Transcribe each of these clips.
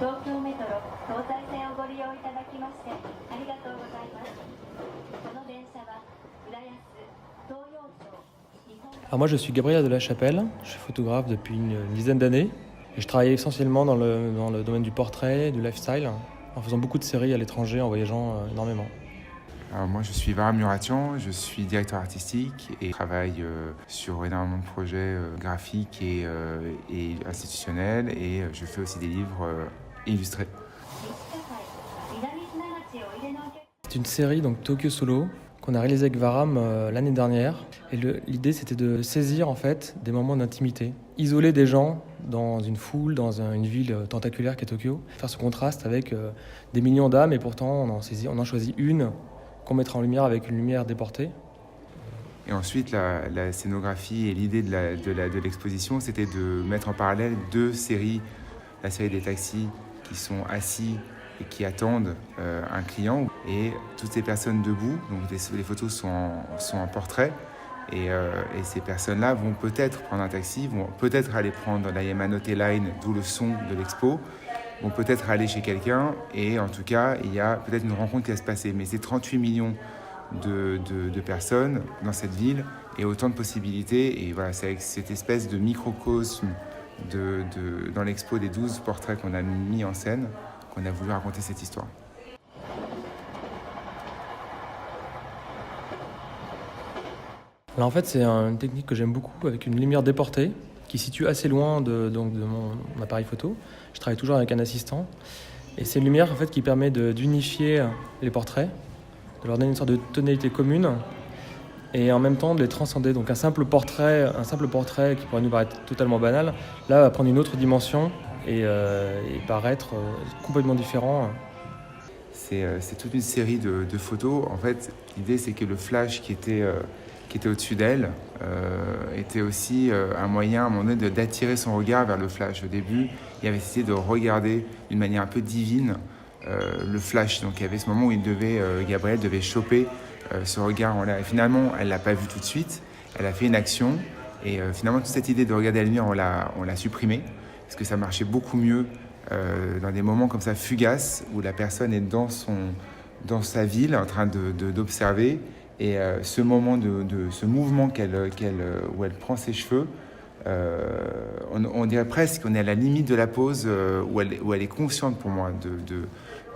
東京メトロ東西線をご利用いただきましてありがとうございます。この電車は浦安、東洋町、日本。Alors moi je suis Gabriel de la Chapelle, je suis photographe depuis une dizaine d'années et je travaille essentiellement dans le domaine du portrait, du lifestyle, en faisant beaucoup de séries à l'étranger, en voyageant énormément. Alors moi je suis Varam Muratian, je suis directeur artistique et travaille sur énormément de projets graphiques et institutionnels et je fais aussi des livres illustrés. C'est une série, donc Tokyo Solo, qu'on a réalisée avec Varam l'année dernière. Et l'idée, c'était de saisir en fait des moments d'intimité, isoler des gens dans une foule, dans une ville tentaculaire qu'est Tokyo, faire ce contraste avec des millions d'âmes et pourtant on en choisit une qu'on mettra en lumière avec une lumière déportée. Et ensuite, la scénographie et l'idée de l'exposition, c'était de mettre en parallèle deux séries. La série des taxis qui sont assis et qui attendent un client et toutes ces personnes debout. Donc les photos sont en portrait et ces personnes-là vont peut-être prendre un taxi, vont peut-être aller prendre la Yamanote Line, d'où le son de l'expo, vont peut-être aller chez quelqu'un et en tout cas, il y a peut-être une rencontre qui va se passer. Mais c'est 38 millions de personnes dans cette ville et autant de possibilités. Et voilà, c'est avec cette espèce de microcosme dans l'expo des 12 portraits qu'on a mis en scène qu'on a voulu raconter cette histoire. Alors en fait, c'est une technique que j'aime beaucoup avec une lumière déportée qui se situe assez loin de mon appareil photo. Je travaille toujours avec un assistant. Et c'est une lumière en fait, qui permet d'unifier les portraits, de leur donner une sorte de tonalité commune et en même temps de les transcender. Donc un simple portrait qui pourrait nous paraître totalement banal, là va prendre une autre dimension et paraître complètement différent. C'est toute une série de photos. En fait, l'idée c'est que le flash qui était au-dessus d'elle était aussi un moyen à un moment donné d'attirer son regard vers le flash. Au début, il avait essayé de regarder d'une manière un peu divine le flash. Donc il y avait ce moment où Gabriel devait choper ce regard en l'air. Et finalement, elle ne l'a pas vu tout de suite. Elle a fait une action. Et finalement, toute cette idée de regarder la lumière, on l'a supprimée. Parce que ça marchait beaucoup mieux dans des moments comme ça fugaces, où la personne est dans sa ville, en train d'observer. Et ce moment ce mouvement où elle prend ses cheveux, on dirait presque qu'on est à la limite de la pose où elle est consciente pour moi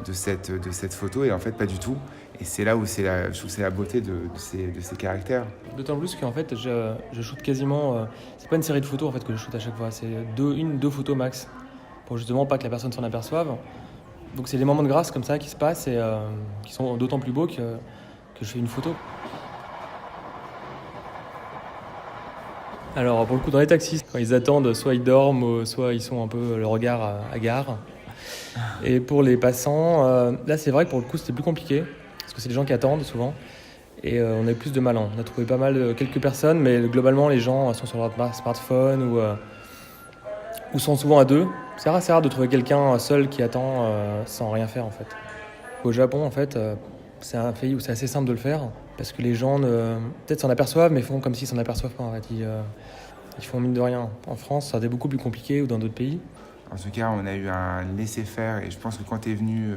de cette photo et en fait pas du tout. Et c'est là où je trouve que c'est la beauté de ces caractères. D'autant plus qu'en fait je shoote quasiment, c'est pas une série de photos en fait que je shoote à chaque fois, c'est deux photos max pour justement pas que la personne s'en aperçoive. Donc c'est des moments de grâce comme ça qui se passent et qui sont d'autant plus beaux que je fais une photo. Alors pour le coup dans les taxis, quand ils attendent, soit ils dorment, soit ils sont un peu le regard hagard. Et pour les passants, là c'est vrai que pour le coup c'était plus compliqué, parce que c'est des gens qui attendent souvent, et on a eu plus de mal. On a trouvé pas mal, quelques personnes, mais globalement les gens sont sur leur smartphone ou sont souvent à deux. C'est assez rare de trouver quelqu'un seul qui attend sans rien faire en fait. Au Japon en fait, c'est un pays où c'est assez simple de le faire, parce que les gens peut-être s'en aperçoivent, mais font comme s'ils s'en aperçoivent pas en fait. Ils font mine de rien. En France, ça a été beaucoup plus compliqué ou dans d'autres pays. En tout cas, on a eu un laisser-faire et je pense que quand tu es venu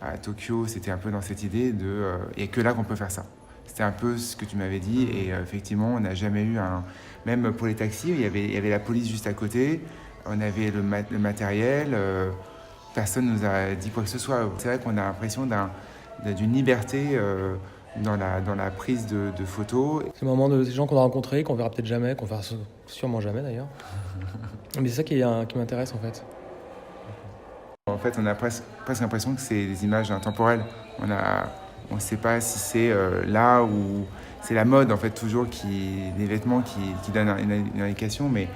à Tokyo, c'était un peu dans cette idée il n'y a que là qu'on peut faire ça. C'était un peu ce que tu m'avais dit et effectivement, on n'a jamais eu même pour les taxis, il y avait la police juste à côté, on avait le matériel, personne ne nous a dit quoi que ce soit. C'est vrai qu'on a l'impression d'une liberté dans la prise de photos. C'est le moment de ces gens qu'on a rencontrés, qu'on verra peut-être jamais, qu'on verra sûrement jamais d'ailleurs. Mais c'est ça qui m'intéresse en fait. En fait, on a presque l'impression que c'est des images intemporelles. On ne sait pas si c'est là où c'est la mode en fait toujours des vêtements qui donnent une indication, mais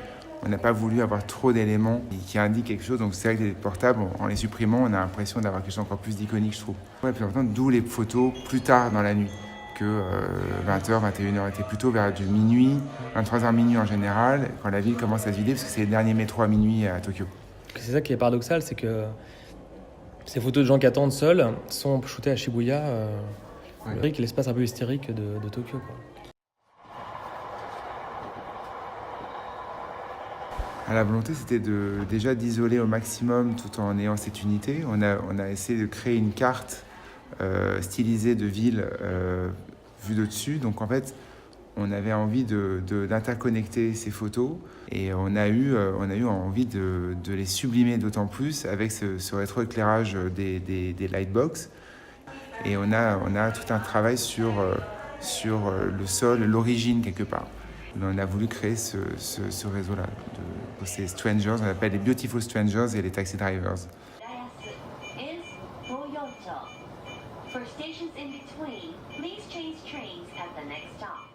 on n'a pas voulu avoir trop d'éléments qui indiquent quelque chose. Donc c'est vrai que les portables, en les supprimant, on a l'impression d'avoir quelque chose encore plus d'iconique, je trouve. Ouais, puis en même temps, d'où les photos plus tard dans la nuit que 20h, 21h, était plutôt vers du minuit, 23h minuit en général, quand la ville commence à se vider, parce que c'est les derniers métros à minuit à Tokyo. C'est ça qui est paradoxal, c'est que ces photos de gens qui attendent seuls sont shootées à Shibuya, l'espace un peu hystérique de Tokyo, quoi. La volonté, c'était déjà d'isoler au maximum tout en ayant cette unité. On a essayé de créer une carte stylisée de ville vue de dessus. Donc en fait, on avait envie d'interconnecter ces photos et on a eu envie de les sublimer d'autant plus avec ce rétroéclairage des lightbox. Et on a tout un travail sur le sol, l'origine quelque part. On a voulu créer ce réseau-là de ces strangers, on appelle les beautiful strangers et les taxi drivers. For stations in between, please change trains at the next stop.